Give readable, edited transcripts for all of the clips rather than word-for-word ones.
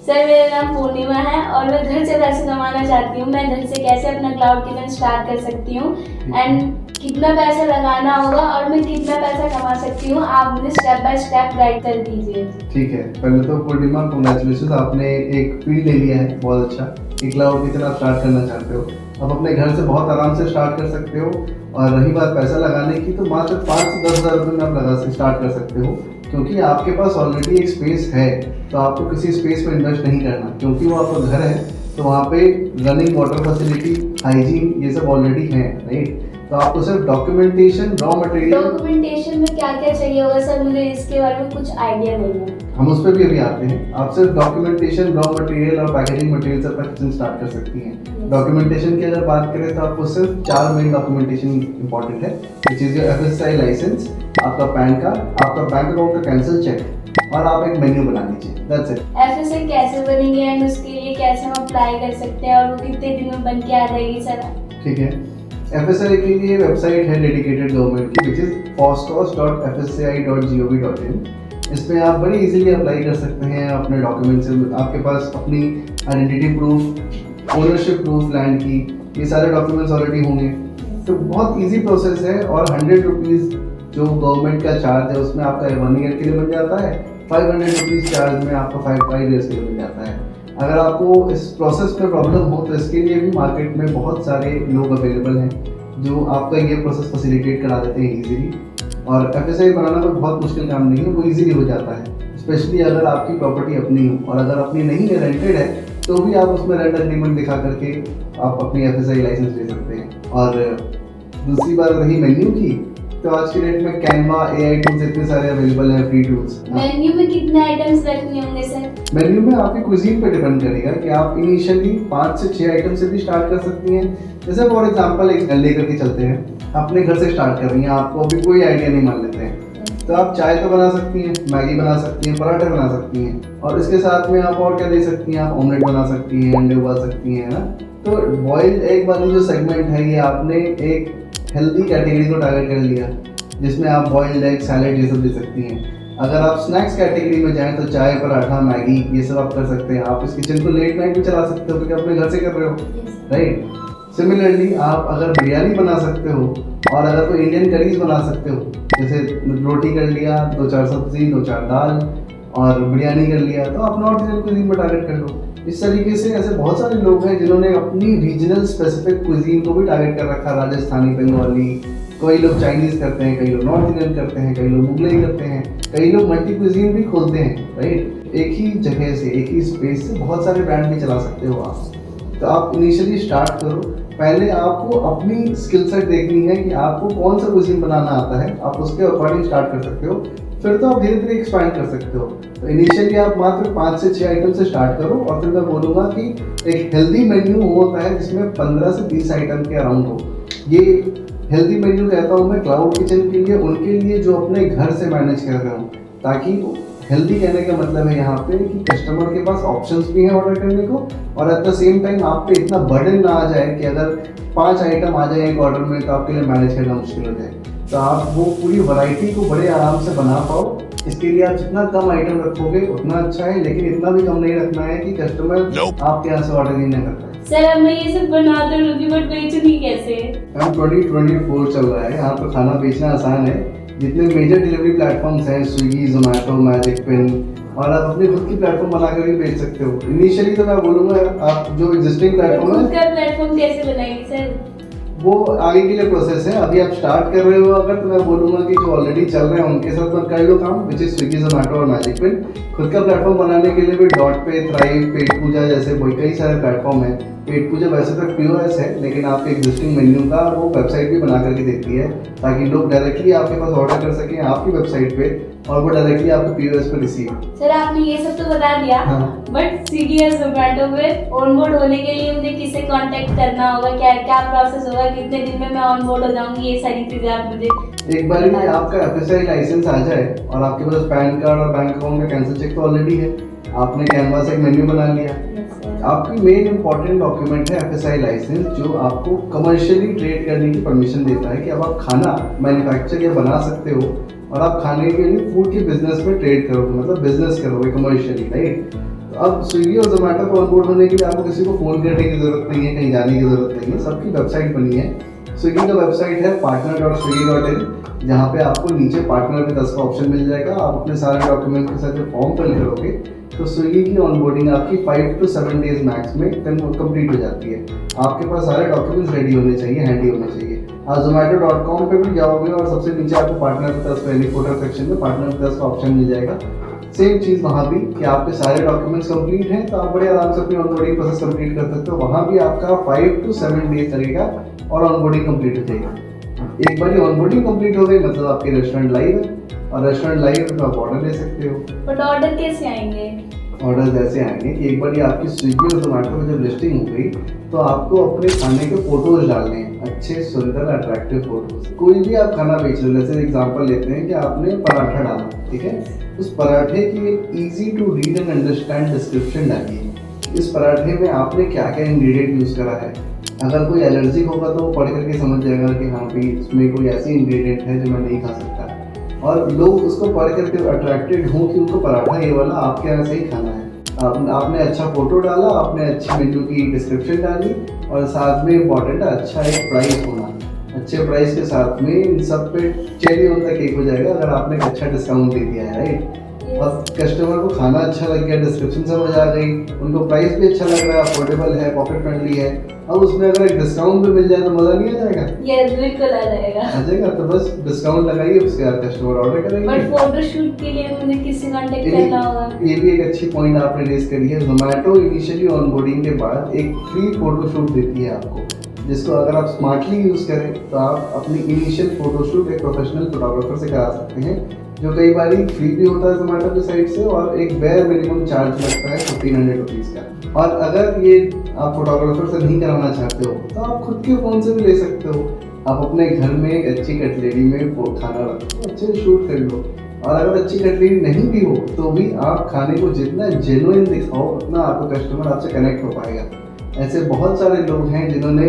Sir मेरा नाम पूर्णिमा है और मैं घर से पैसे कमाना चाहती हूँ। मैं घर से कैसे अपना क्लाउड किचन स्टार्ट कर सकती हूँ एंड कितना पैसा लगाना होगा और मैं कितना पैसा कमा सकती हूँ, आप मुझे स्टेप बाय स्टेप गाइड कर दीजिए। ठीक है, पहले तो पूर्णिमा कांग्रेचुलेशन, आपने एक फील्ड ले लिया है, बहुत अच्छा। एक क्लाउड किचन आप स्टार्ट करना चाहते हो, आप अपने घर से बहुत आराम से स्टार्ट कर सकते हो। और रही बात पैसा लगाने की, तो मात्र 5 से 10 हज़ार रुपये में आप लगा से स्टार्ट कर सकते हो, क्योंकि आपके पास ऑलरेडी एक स्पेस है। तो आपको किसी स्पेस में इन्वेस्ट नहीं करना, क्योंकि वो आपका घर है, तो वहाँ पे रनिंग वाटर फैसिलिटी, हाइजीन, ये सब ऑलरेडी है, राइट। तो आपको सिर्फ डॉक्यूमेंटेशन, रॉ मटेरियल। डॉक्यूमेंटेशन में क्या क्या चाहिए होगा सर, मुझे इसके बारे में कुछ आइडिया नहीं है। हम उस पर भी अभी आते हैं। आप सिर्फ डॉक्यूमेंटेशन, रॉ मटेरियल और पैकेजिंग मटेरियल से अपना किचन स्टार्ट कर सकती हैं। डॉक्यूमेंटेशन की अगर बात करें तो आपको सिर्फ 4 मेन डॉक्यूमेंटेशन इंपॉर्टेंट है, which is your FSSAI licence, आपका पैन कार्ड, आपका बैंक अकाउंट का कैंसिल चेक, और आप एक मेन्यू बना लीजिए। That's it. FSSAI कैसे बनेंगे एंड उसके लिए कैसे हम अप्लाई कर सकते हैं और वो कितने दिन में बन के आ जाएगी सर? ठीक है, FSSAI के लिए वेबसाइट है डेडिकेटेड गवर्नमेंट की, विच इज foscos.fsai.gov.in। इसमें आप बड़ी इजीली अप्लाई कर सकते हैं अपने डॉक्यूमेंट्स। आपके पास अपनी identity proof, ownership proof land की, ये सारे डॉक्यूमेंट्स ऑलरेडी होंगे। तो बहुत इजी प्रोसेस है। और 100 रुपीज़ जो गवर्नमेंट का चार्ज है, उसमें आपका 1 ईयर के लिए बन जाता है। 500 रुपीज़ चार्ज में आपका 5 ईयर्स के लिए बन जाता है। अगर आपको इस प्रोसेस में प्रॉब्लम हो, तो इसके लिए भी मार्केट में बहुत सारे लोग अवेलेबल हैं जो आपका ये प्रोसेस फैसिलिटेट करा देते हैं इजीली। और FSSAI बनाना कोई बहुत मुश्किल काम नहीं है, वो इजीली हो जाता है। स्पेशली अगर आपकी प्रॉपर्टी अपनी हो, और अगर अपनी नहीं है, रेंटेड है, तो भी आप उसमें रेंट एग्रीमेंट दिखा करके आप अपनी FSSAI लाइसेंस ले सकते हैं। और दूसरी बात रही मेन्यू की, तो आज की डेट में कैनवा, AI टूल्स इतने सारे अवेलेबल हैं, फ्री टूल्स। मेन्यू में कितने आइटम्स रखने होंगे सर? मेन्यू में आपकी कुजीन पे डिपेंड करेगा कि आप इनिशियली 5 से 6 आइटम से भी स्टार्ट कर सकती हैं। जैसे फॉर एग्जांपल एक लेकर के चलते हैं, अपने घर से स्टार्ट कर रही हैं, आपको अभी कोई आइडिया नहीं, मान लेते हैं, तो आप चाय तो बना सकती हैं, मैगी बना सकती हैं, पराठे बना सकती हैं, और इसके साथ में आप और क्या दे सकती हैं, आप ऑमलेट बना सकती हैं, अंडे उबाल सकती हैं, है ना। तो बॉइल्ड एग वाली जो सेगमेंट है, ये आपने एक हेल्दी कैटेगरी को टारगेट कर लिया, जिसमें आप बॉइल्ड एग, सैलेड, ये सब दे सकती हैं। अगर आप स्नैक्स कैटेगरी में जाएं तो चाय, पराठा, मैगी, ये सब आप कर सकते हैं। आप इस किचन को लेट नाइट भी चला सकते हो, क्योंकि अपने घर से कर रहे हो, राइट। सिमिलरली आप अगर बिरयानी बना सकते हो, और अगर कोई इंडियन करीज बना सकते हो, जैसे रोटी कर लिया, 2-4 सब्जी, 2-4 दाल, और बिरयानी कर लिया, तो आप नॉर्थ इंडियन कुजीन में टारगेट कर लो। इस तरीके से ऐसे बहुत सारे लोग हैं जिन्होंने अपनी रीजनल स्पेसिफिक कुजीन को भी टारगेट कर रखा, राजस्थानी, बंगाली, कोई लोग चाइनीज़ करते हैं, कई लोग नॉर्थ इंडियन करते हैं, कई लोग मुगलई करते हैं, कई लोग मल्टी कुजीन भी खोलते हैं, राइट। एक ही जगह से, एक ही स्पेस से बहुत सारे ब्रांड भी चला सकते हो आप। तो आप इनिशियली स्टार्ट करो। पहले आपको अपनी स्किल सेट देखनी है कि आपको कौन सा कुजीन बनाना आता है, आप उसके अकॉर्डिंग स्टार्ट कर सकते हो। फिर तो आप धीरे धीरे एक्सपैंड कर सकते हो। तो इनिशियली आप मात्र 5 से 6 आइटम से स्टार्ट करो, और फिर मैं बोलूँगा कि एक हेल्दी मेन्यू होता है जिसमें 15 से 20 आइटम के अराउंड हो। ये हेल्दी मेन्यू कहता हूँ मैं क्लाउड किचन के लिए, उनके लिए जो अपने घर से मैनेज कर रहे हो, ताकि हेल्दी कहने का मतलब है यहाँ पे कि कस्टमर के पास ऑप्शंस भी हैं ऑर्डर करने को, और एट द सेम टाइम आप पे इतना बर्डन ना आ जाए कि अगर 5 आइटम आ जाए एक ऑर्डर में तो आपके लिए मैनेज करना मुश्किल हो जाए। तो आप वो पूरी वैरायटी को बड़े आराम से बना पाओ। इसके लिए आप जितना कम आइटम रखोगे उतना अच्छा है, लेकिन इतना भी कम नहीं रखना है कि कस्टमर आपके यहाँ से ऑर्डर ही ना कर पाए। सर अब मैं ये सब बना तो लूंगी, बट बेचूंगी कैसे? हम 2024 चल रहा है, यहाँ पर खाना बेचना आसान है। जितने मेजर डिलीवरी प्लेटफॉर्म्स हैं, स्विगी, जोमेटो, मैजिक पिन, और आप अपनी खुद की प्लेटफॉर्म बनाकर भी बेच सकते हो। इनिशियली तो मैं बोलूँगा आप जो एग्जिस्टिंग प्लेटफॉर्म है, खुद का प्लेटफॉर्म कैसे बनाएंगे सर? वो आगे के लिए प्रोसेस है। अभी आप स्टार्ट कर रहे हो अगर, तो मैं बोलूँगा कि जो ऑलरेडी चल रहे हैं उनके साथ मत कर लो काम, विच इज स्विगी, जोमेटो और मैजिक पिन। खुद का प्लेटफॉर्म बनाने के लिए भी डॉट पे, थ्राइव, पेट पूजा जैसे कई सारे प्लेटफॉर्म हैं। पेट पूजा वैसे तो POS है, लेकिन आपके एग्जिस्टिंग मेन्यू का वो वेबसाइट भी बना करके देती है, ताकि लोग डायरेक्टली आपके पास ऑर्डर कर सकें आपकी वेबसाइट पे, और वो डायरेक्टली आपके POS पे रिसीव। सर आपने ये सब तो बता दिया, बट स्विगी या जोमेटो पे ऑनबोर्ड होने के लिए मुझे किससे कांटेक्ट करना होगा, क्या क्या प्रोसेस होगा, कितने दिन में मैं ऑनबोर्ड हो जाऊंगी, ये सारी चीजें आप मुझे एक बार में आपका FSSAI लाइसेंस आ जाए और आपके पास पैन कार्ड और बैंक अकाउंट का कैंसिल चेक तो ऑलरेडी है, आपने कैनवा से एक मेन्यू बना लिया। आपकी मेन इंपॉर्टेंट डॉक्यूमेंट है FSSAI लाइसेंस, जो आपको कमर्शियली ट्रेड करने की परमिशन देता है कि अब आप खाना मैन्युफैक्चर या बना सकते हो, और आप खाने के लिए फूड के बिजनेस में ट्रेड करोगे, मतलब बिजनेस करोगे कमर्शियली, राइट। तो अब स्विगी और जोमेटो को ऑनबोर्ड होने के लिए आपको किसी को फ़ोन करने की ज़रूरत नहीं है, कहीं जाने की ज़रूरत नहीं है, सबकी वेबसाइट बनी है। स्विगी का वेबसाइट है partner.swiggy.in, जहाँ पे आपको नीचे पार्टनर में 10 का ऑप्शन मिल जाएगा। आप अपने सारे डॉक्यूमेंट के साथ जो फॉर्म फिल करोगे तो स्विगी की ऑनबोर्डिंग आपकी 5 to 7 डेज मैक्स में कंप्लीट हो जाती है। आपके पास सारे डॉक्यूमेंट्स रेडी होने चाहिए, हैंडी होने चाहिए। आप zomato.com पे भी जाओगे और सबसे नीचे आपको partner plus any photo section में पार्टनर प्लस का ऑप्शन मिल जाएगा। सेम चीज़ वहाँ भी कि आपके सारे डॉक्यूमेंट्स कंप्लीट हैं तो आप बड़े आराम से अपनी ऑनबोर्डिंग प्रोसेस कंप्लीट कर सकते हो। वहाँ भी आपका 5 to 7 डेज लगेगा और ऑनबोर्डिंग कंप्लीट हो जाएगी। एक बार ऑनबोर्डिंग कंप्लीट हो गई मतलब आपके रेस्टोरेंट लाइव है, और रेस्टोरेंट लाइव है तो आप ऑर्डर ले सकते हो। बट ऑर्डर कैसे आएंगे? ऑर्डर ऐसे आएंगे कि एक बार आपकी स्विगी और जोमेटो में जब लिस्टिंग हो गई तो आपको अपने खाने के फोटोज डालने हैं, अच्छे सुंदर अट्रैक्टिव फोटोज। कोई भी आप खाना बेच रहे हो, जैसे एग्जांपल लेते हैं कि आपने पराठा डाला, ठीक है, उस पराठे की एक easy to read and understand description डालिए। इस पराठे में आपने क्या क्या इंग्रेडिएंट यूज़ करा है। अगर कोई एलर्जिक होगा तो वो पढ़ करके समझ जाएगा कि हाँ भाई इसमें कोई ऐसी इंग्रेडिएंट है जो मैं नहीं खा सकता, और लोग उसको पढ़ करके अट्रैक्टेड हों कि उनको पराठा ये वाला आपके यहाँ से ही खाना है। आपने अच्छा फोटो डाला, आपने अच्छी मेन्यू की डिस्क्रिप्शन डाली, और साथ में इम्पॉर्टेंट है अच्छा एक प्राइस होना। अच्छे प्राइस के साथ में इन सब पे चेरी ऑन द केक हो जाएगा अगर आपने एक अच्छा डिस्काउंट दे दिया है, राइट। अब कस्टमर को खाना अच्छा लग गया, डिस्क्रिप्शन समझ आ गई, उनको प्राइस भी अच्छा लग रहा है, अफोर्डेबल है, पॉकेट फ्रेंडली है। अब उसमें अगर एक डिस्काउंट भी मिल जाए तो मज़ा नहीं आ जाएगा? ये बिल्कुल आ जाएगा। तो बस डिस्काउंट लगाइए, उसके बाद कस्टमर ऑर्डर करेंगे। बट फोटोशूट के लिए मुझे किससे कांटेक्ट करना होगा? ये भी एक अच्छी पॉइंट आपने रेज करी है। जोमेटो इनिशियली ऑनबोर्डिंग के बाद एक फ्री फोटोशूट देती है आपको, जिसको अगर आप स्मार्टली यूज़ करें तो आप अपनी इनिशियल फोटोशूट एक प्रोफेशनल फोटोग्राफर से करा सकते हैं, जो कई बार फ्री भी होता है जोमेटो की साइड से, और एक बेयर मिनिमम चार्ज लगता है 1500 रुपीज़ का। और अगर ये आप फोटोग्राफर से नहीं कराना चाहते हो तो आप खुद के फ़ोन से भी ले सकते हो। आप अपने घर में एक अच्छी कटलेरी में खाना रखो, अच्छे से शूट कर लो, और अगर अच्छी कटलेरी नहीं भी हो तो भी आप खाने को जितना जेन्युइन दिखाओ उतना आपको कस्टमर आपसे कनेक्ट हो पाएगा। ऐसे बहुत सारे लोग हैं जिन्होंने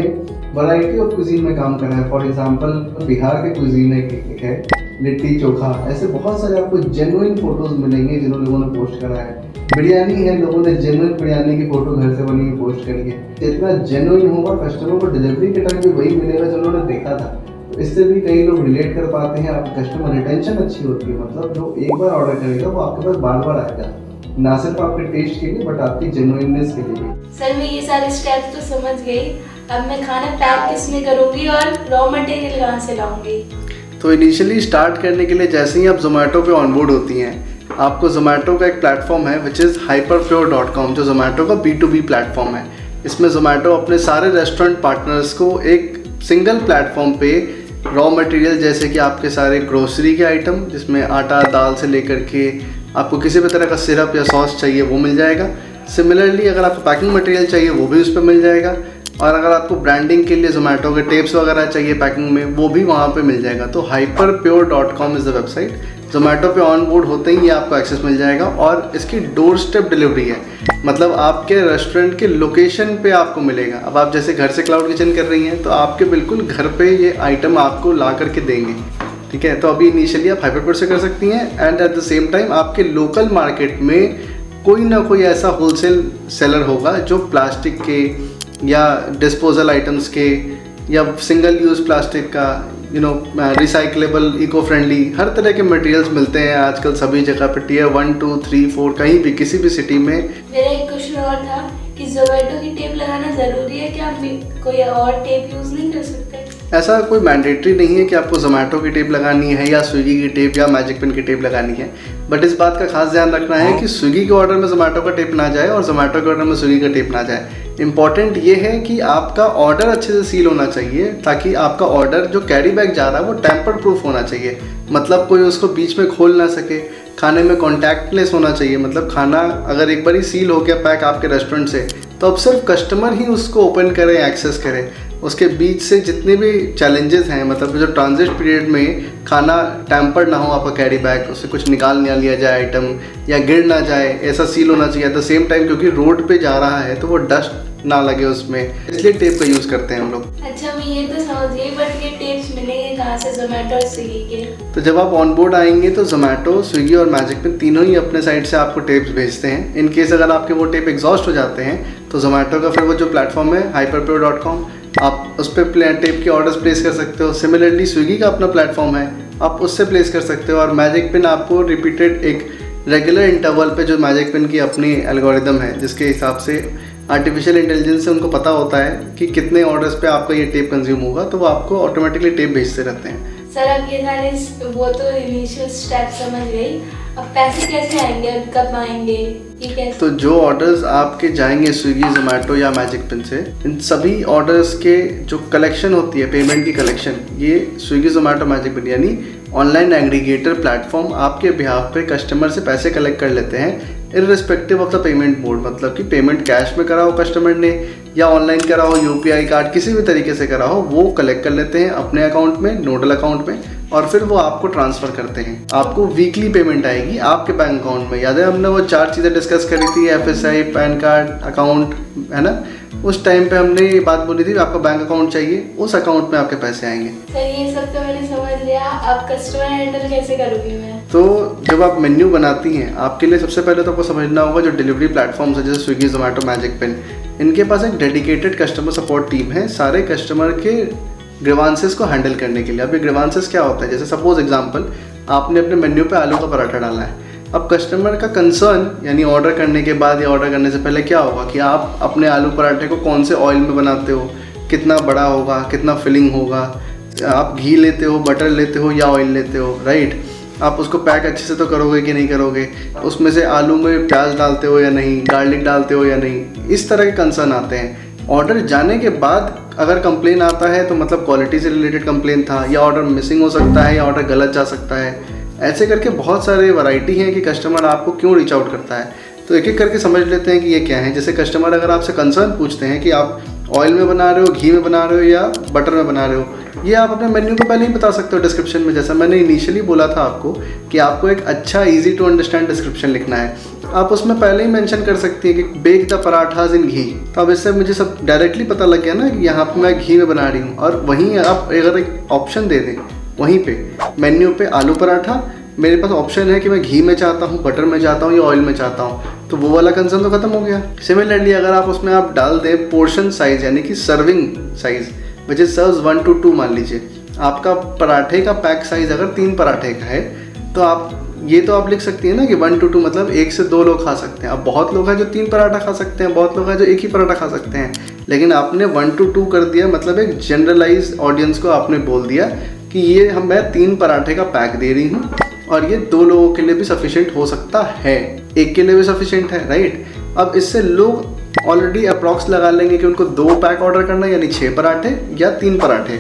वैरायटी ऑफ कुजीन में काम करा है। फॉर एग्जांपल बिहार के कुजीन एक है लिट्टी चोखा, ऐसे बहुत सारे आपको जेन्युइन फोटोज मिलेंगे जिन्होंने लोगों ने पोस्ट करा है। बिरयानी है, लोगों ने जेन्युइन बिरयानी की फोटो घर से बनी हुई पोस्ट करी है। जितना जेन्युइन होगा कस्टमर को डिलीवरी के टाइम भी वही मिलेगा जो उन्होंने देखा था। तो इससे भी कई लोग रिलेट कर पाते हैं, आपकी कस्टमर रिटेंशन अच्छी होती है। मतलब जो एक बार ऑर्डर करेगा वो आपके पास बार बार आएगा, ना सिर्फ आपके टेस्ट के लिए बट आपकी जेन्युइननेस के लिए भी। सर मैं ये सारे स्टेप्स तो समझ गई, अब मैं खाना पैक किसमें करूँगी और रॉ मटेरियल कहाँ से लाऊंगी? तो इनिशियली स्टार्ट करने के लिए जैसे ही आप जोमेटो पे ऑनबोर्ड होती हैं, आपको जोमेटो का एक प्लेटफॉर्म है विच इज़ hyperpure.com, जो जोमेटो का B2B प्लेटफॉर्म है। इसमें जोमेटो अपने सारे रेस्टोरेंट पार्टनर्स को एक सिंगल प्लेटफॉर्म पे रॉ मटेरियल जैसे कि आपके सारे ग्रोसरी के आइटम, जिसमें आटा दाल से लेकर के आपको किसी भी तरह का सिरप या सॉस चाहिए वो मिल जाएगा। सिमिलरली अगर आपको पैकिंग मटेरियल चाहिए वो भी उस पर मिल जाएगा, और अगर आपको ब्रांडिंग के लिए जोमेटो के टेप्स वगैरह चाहिए पैकिंग में वो भी वहाँ पे मिल जाएगा। तो hyperpure.com is the website. Zomato पे ऑन बोर्ड होते ही आपको एक्सेस मिल जाएगा, और इसकी डोर स्टेप डिलीवरी है, मतलब आपके रेस्टोरेंट के लोकेशन पे आपको मिलेगा। अब आप जैसे घर से क्लाउड किचन कर रही हैं तो आपके बिल्कुल घर पे ये आइटम आपको ला करके देंगे, ठीक है। तो अभी इनिशियली आप हाइपरप्योर से कर सकती हैं, and at the same time आपके लोकल मार्केट में कोई ना कोई ऐसा होलसेल सेलर होगा जो प्लास्टिक के या डिस्पोजल आइटम्स के या सिंगल यूज़ प्लास्टिक का रिसाइकलेबल इको फ्रेंडली हर तरह के मटेरियल्स मिलते हैं आजकल सभी जगह पे, Tier 1, 2, 3, 4 कहीं भी किसी भी सिटी में। मेरा एक क्वेश्चन और था कि जोमेटो की टेप लगाना ज़रूरी है क्या? कोई और टेप यूज़ नहीं कर सकते? ऐसा कोई मैंडेटरी नहीं है कि आपको जोमेटो की टेप लगानी है या स्विगी की टेप या मैजिक पेन की टेप लगानी है, बट इस बात का खास ध्यान रखना है कि स्विगी के ऑर्डर में जोमेटो का टेप ना जाए और जोमेटो के ऑर्डर में स्विगी का टेप ना जाए। इंपॉर्टेंट ये है कि आपका ऑर्डर अच्छे से सील होना चाहिए, ताकि आपका ऑर्डर जो कैरी बैग जा रहा है वो टेम्पर प्रूफ होना चाहिए, मतलब कोई उसको बीच में खोल ना सके। खाने में कॉन्टैक्टलेस होना चाहिए, मतलब खाना अगर एक बार ही सील हो गया पैक आपके रेस्टोरेंट से तो अब सिर्फ कस्टमर ही उसको ओपन करे, एक्सेस करे। उसके बीच से जितने भी चैलेंजेस हैं, मतलब जो ट्रांजिट पीरियड में खाना टैम्पर्ड ना हो आपका कैरी बैग, उससे कुछ निकाल ना लिया जाए आइटम या गिर ना जाए, ऐसा सील होना चाहिए। एट द सेम टाइम क्योंकि रोड पे जा रहा है तो वो डस्ट ना लगे उसमें, इसलिए टेप का यूज़ करते हैं हम लोग। अच्छा मैं ये तो समझ गई, बट ये टिप्स मिलेंगे कहाँ से, जोमेटो और स्विगी के? तो जब आप ऑन बोर्ड आएंगे तो जोमेटो, स्विगी और मैजिक पिन तीनों ही अपने साइड से आपको टेप्स भेजते हैं। इन केस अगर आपके वो टेप एग्जॉस्ट हो जाते हैं तो जोमेटो का फिर वो जो प्लेटफॉर्म है hyperpure.com, आप उस पर टेप के ऑर्डर्स प्लेस कर सकते हो। सिमिलरली स्विगी का अपना प्लेटफॉर्म है, आप उससे प्लेस कर सकते हो। और मैजिक पिन आपको रिपीटेड एक रेगुलर इंटरवल पे, जो मैजिक पिन की अपनी एल्गोरिदम है जिसके हिसाब से आर्टिफिशियल इंटेलिजेंस से उनको पता होता है कि कितने ऑर्डर्स पे आपका ये टेप कंज्यूम होगा, तो वो आपको ऑटोमेटिकली टेप भेजते रहते हैं। सर अब ये सारे वो तो इनिशियल स्टेप समझ गई, अब पैसे कैसे आएंगे, अब कब आएंगे, ये कैसे? तो जो ऑर्डर्स आपके जाएंगे स्विगी, जोमेटो या मैजिक पिन से, इन सभी ऑर्डर्स के जो कलेक्शन होती है, पेमेंट की कलेक्शन, ये स्विगी, जोमेटो, मैजिक पिन यानी ऑनलाइन एग्रीगेटर प्लेटफॉर्म आपके बिहाफ पे कस्टमर से पैसे कलेक्ट कर लेते हैं, irrespective of the payment mode. मतलब कि पेमेंट कैश में करा हो कस्टमर ने या ऑनलाइन करा हो, यूपीआई कार्ड किसी भी तरीके से करा हो, वो कलेक्ट कर लेते हैं अपने अकाउंट में, नोडल अकाउंट में, और फिर वो आपको ट्रांसफ़र करते हैं। आपको वीकली पेमेंट आएगी आपके बैंक अकाउंट में। याद है हमने वो 4 चीज़ें डिस्कस करी थी, FSI, पैन कार्ड, अकाउंट, है ना? उस टाइम पे हमने ये बात बोली थी, आपका बैंक अकाउंट चाहिए, उस अकाउंट में आपके पैसे आएंगे। सर ये सब तो मैंने समझ लिया, अब कस्टमर हैंडल कैसे करूँगी मैं? तो जब आप मेन्यू बनाती हैं, आपके लिए सबसे पहले तो आपको समझना होगा जो डिलीवरी प्लेटफॉर्म्स है जैसे स्विगी, जोमेटो, मैजिक पिन, इनके पास एक डेडिकेटेड कस्टमर सपोर्ट टीम है सारे कस्टमर के ग्रीवांसेस को हैंडल करने के लिए। अब ये ग्रीवांसेस क्या होता है, जैसे सपोज एग्जांपल आपने अपने मेन्यू पे आलू का पराठा डाला है। अब कस्टमर का कंसर्न यानी ऑर्डर करने के बाद या ऑर्डर करने से पहले क्या होगा कि आप अपने आलू पराठे को कौन से ऑयल में बनाते हो, कितना बड़ा होगा, कितना फिलिंग होगा, आप घी लेते हो, बटर लेते हो या ऑयल लेते हो, राइट? आप उसको पैक अच्छे से तो करोगे कि नहीं करोगे, उसमें से आलू में प्याज डालते हो या नहीं, गार्लिक डालते हो या नहीं, इस तरह के कंसर्न आते हैं। ऑर्डर जाने के बाद अगर कंप्लेन आता है तो मतलब क्वालिटी से रिलेटेड कंप्लेन था, या ऑर्डर मिसिंग हो सकता है, या ऑर्डर गलत जा सकता है। ऐसे करके बहुत सारे वैरायटी हैं कि कस्टमर आपको क्यों रीच आउट करता है। तो एक एक करके समझ लेते हैं कि ये क्या है। जैसे कस्टमर अगर आपसे कंसर्न पूछते हैं कि आप ऑयल में बना रहे हो, घी में बना रहे हो या बटर में बना रहे हो, ये आप अपने मेन्यू को पहले ही बता सकते हो डिस्क्रिप्शन में। जैसा मैंने इनिशियली बोला था आपको कि आपको एक अच्छा इजी टू अंडरस्टैंड डिस्क्रिप्शन लिखना है, आप उसमें पहले ही मेंशन कर सकती है कि बेक द पराठाज इन घी। तो अब इससे मुझे सब डायरेक्टली पता लग गया ना कि यहाँ पर मैं घी में बना रही हूँ। और वहीं आप अगर एक ऑप्शन दे दें वहीं पे मेन्यू पे आलू पराठा, मेरे पास ऑप्शन है कि मैं घी में चाहता हूँ, बटर में चाहता हूँ या ऑयल में चाहता हूँ, तो वो वाला कंसर्न तो खत्म हो गया। सिमिलरली अगर आप उसमें आप डाल दें पोर्शन साइज यानी कि serving size, which is serves 1 to 2, मान लीजिए आपका पराठे का पैक साइज अगर 3 पराठे का है, तो आप ये तो आप लिख सकती है ना कि 1 to 2 मतलब 1 से 2 लोग खा सकते हैं। अब बहुत लोग हैं जो 3 पराठा खा सकते हैं, बहुत लोग हैं जो एक ही पराठा खा सकते हैं, लेकिन आपने 1 to 2 कर दिया, मतलब एक जनरलाइज ऑडियंस को आपने बोल दिया कि ये मैं 3 पराठे का पैक दे रही हूँ और ये 2 लोगों के लिए भी सफिशिएंट हो सकता है, एक के लिए भी सफिशिएंट है, राइट? अब इससे लोग ऑलरेडी अप्रॉक्स लगा लेंगे कि उनको 2 पैक ऑर्डर करना है, यानी 6 पराठे या 3 पराठे।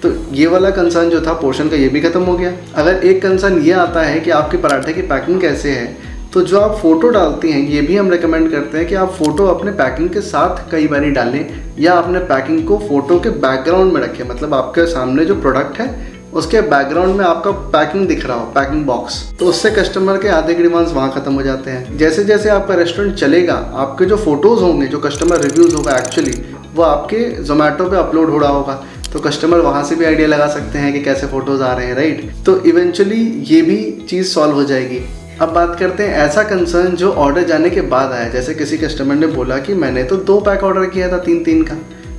तो ये वाला कंसर्न जो था पोर्शन का, ये भी खत्म हो गया। अगर एक कंसर्न ये आता है कि आपके पराठे की पैकिंग कैसे है, तो जो आप फ़ोटो डालती हैं, ये भी हम रेकमेंड करते हैं कि आप फ़ोटो अपने पैकिंग के साथ कई बार डालें, या अपने पैकिंग को फ़ोटो के बैकग्राउंड में रखें। मतलब आपके सामने जो प्रोडक्ट है उसके बैकग्राउंड में आपका पैकिंग दिख रहा हो, पैकिंग बॉक्स, तो उससे कस्टमर के आधे डिमांड्स वहाँ खत्म हो जाते हैं। जैसे जैसे आपका रेस्टोरेंट चलेगा, आपके जो फोटोज़ होंगे, जो कस्टमर रिव्यूज़ होगा एक्चुअली, वो आपके जोमेटो पे अपलोड हो रहा होगा, तो कस्टमर वहाँ से भी आइडिया लगा सकते हैं कि कैसे फ़ोटोज़ आ रहे हैं, राइट? तो इवेंचुअली ये भी चीज़ सॉल्व हो जाएगी। अब बात करते हैं ऐसा कंसर्न जो ऑर्डर जाने के बाद आया। जैसे किसी कस्टमर ने बोला कि मैंने तो 2 पैक ऑर्डर किया था 3-3 का,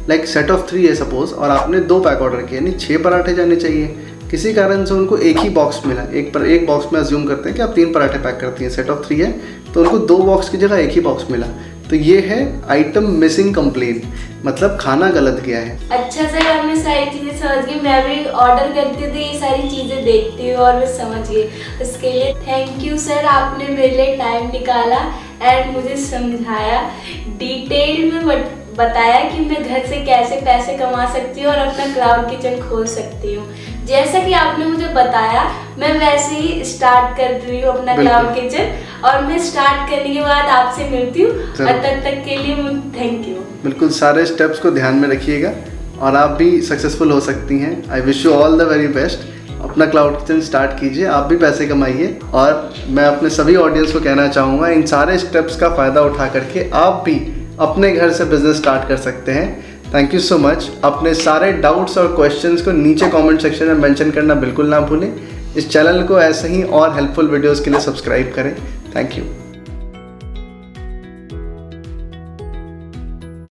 लाइक सेट ऑफ 3 है सपोज, और आपने 2 पैक ऑर्डर किया, यानी 6 पराठे जाने चाहिए। किसी कारण से उनको एक ही बॉक्स मिला, एक बॉक्स में अज्यूम करते हैं कि आप 3 पराठे पैक करती हैं, सेट ऑफ 3 है, तो उनको 2 बॉक्स की जगह एक ही बॉक्स मिला। तो ये है आइटम मिसिंग कंप्लेन, मतलब खाना गलत गया है। अच्छा सर, आपने सारी चीज़ें समझ गई, मैं भी ऑर्डर करती हूँ तो ये सारी चीज़ें देखती हूँ और मैं समझ गई। उसके लिए थैंक यू सर, आपने मेरे लिए टाइम निकाला एंड मुझे समझाया, डिटेल में बताया कि मैं घर से कैसे पैसे कमा सकती हूँ और अपना क्लाउड किचन खोल सकती हूँ। जैसा कि आपने मुझे बताया, मैं वैसे ही स्टार्ट कर रही हूँ अपना क्लाउड किचन, और मैं स्टार्ट करने के बाद आपसे मिलती हूँ, और तब तक के लिए थैंक यू। बिल्कुल, सारे स्टेप्स को ध्यान में रखिएगा और आप भी सक्सेसफुल हो सकती हैं। I wish you all the very best. अपना क्लाउड किचन स्टार्ट कीजिए, आप भी पैसे कमाइए, और मैं अपने सभी ऑडियंस को कहना चाहूँगा, इन सारे स्टेप्स का फ़ायदा उठा करके आप भी अपने घर से बिजनेस स्टार्ट कर सकते हैं। Thank you so much. अपने सारे डाउट्स और क्वेश्चंस को नीचे कमेंट सेक्शन में मेंशन करना बिल्कुल ना भूलें। इस चैनल को ऐसे ही और हेल्पफुल वीडियोस के लिए सब्सक्राइब करें। Thank you.